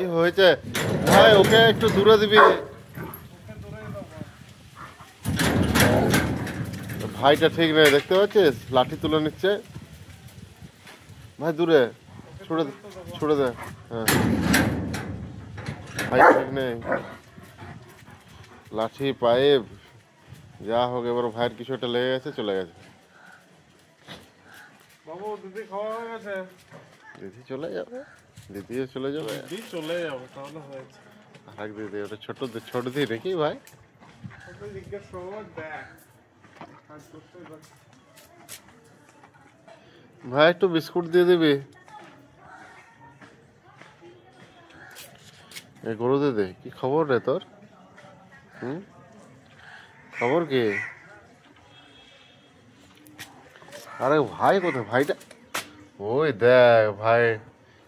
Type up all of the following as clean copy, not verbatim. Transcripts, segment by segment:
কি হয়েছে ভাই? ওকে একটু দূরে দিবি। ভাইটা ঠিক নেই, দেখতে পাচ্ছিস লাঠি তুলে নিচ্ছে। ভাই দূরে ছুড়ে দে, ছুড়ে দে। হ্যাঁ, ভাই ঠিক নেই, লাঠি পাইপ যা হোক, এবার ভাইয়ের কিছু একটা লেগে গেছে, চলে গেছে। বাবু দিদি খাওয়া হয়ে গেছে। দিদি চলে যাবে, দিদিও চলে যাবে। দিদি চলে যাবে তাহলে হয়েছে। আর দিদি ওটা ছোট ছোট দিদি নাকি ভাই? জিজ্ঞেস করবো দেখ কাজ করতে। ভাই একটু বিস্কুট দিয়ে দিবি। এই গরু দিদি, কি খবর রে তোর? খবর কি? আরে ভাই কোথায়? ভাইটা ওই দেখ ভাই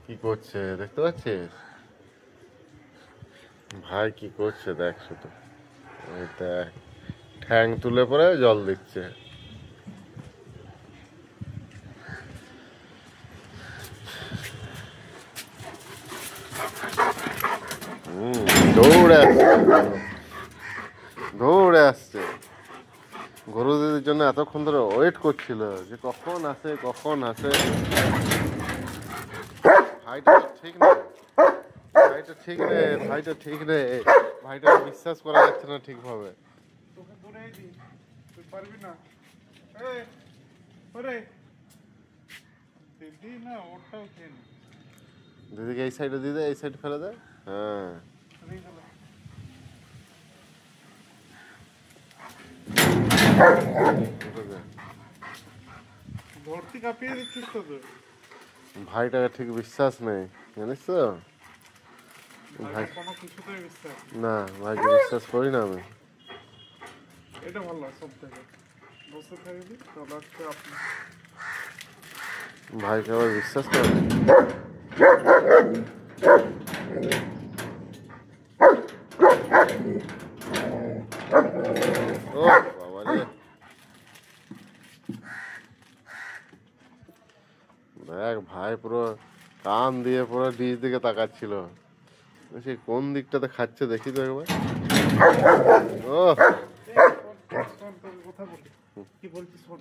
কি করছে, দেখতে পাচ্ছিস? ভাই কি করছে দেখ শুধু, ওই দেখ ঠ্যাং তুলে পরে জল দিচ্ছে। দৌড়ে আসছে, দৌড়ে আসছে। গরু দিদির জন্য এতক্ষণ ধরে ওয়েট করছিল যে কখন আসে কখন আসে। ভাইটা ঠিক নেই, ভাইটা ঠিক নেই, ভাইটা ঠিক নেই, ভাইটা বিশ্বাস করা যাচ্ছে না ঠিকভাবে। তোকে দূরে দি, তুই পারবি না। এই ওরে দিদি না, ওটাও খেয়ে নি। দিদিকে এই সাইডে দিয়ে দে, এই সাইড ফেলে দে। হ্যাঁ, ভর্তি কাঁপিয়ে দিচ্ছিস তো তুই। ভাইটাকে ঠিক বিশ্বাস নেই, জানিস তো? ভাই কোনো কিছুতেই বিশ্বাস না, ভাইকে বিশ্বাস করি না আমি। এটা ভালো সব থেকে বসে থাকবি তাহলে আজকে আপনি ভাইকে আবার বিশ্বাস করে। ও বাবা রে, দেখ ভাই পুরো কান দিয়ে পুরো ডিশ দিকে তাকাচ্ছিল, সে কোন দিকটাতে খাচ্ছে দেখি তো একবার। ও কথা বলি কি বলছিস শোন,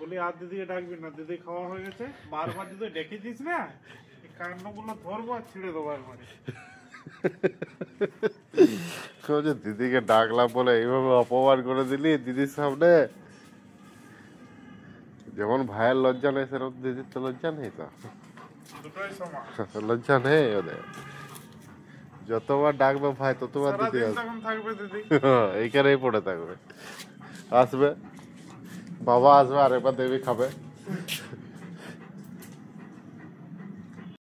বলি আর দিদিকে ডাকবি না, দিদি খাওয়া হয়ে গেছে। বারবার যদি ডেকেছিস না, এই কান্নগুলো ধরবো আর ছিঁড়ে দেবো একবারে। দিদিকে ডাকলাম বলে এইভাবে অপমান করে দিলি দিদির সামনে। যেমন ভাইয়ের লজ্জা নেই সেরকম দিদির তো লজ্জা নেই, তো দুটোই সমান। লজ্জা নেই ওদের। যতবার ডাকবে ভাই ততবার দিদি থাকবে দিদি এইখানেই পড়ে থাকবে। আসবে বাবা, আসবে আরেকবার দেবী খাবে।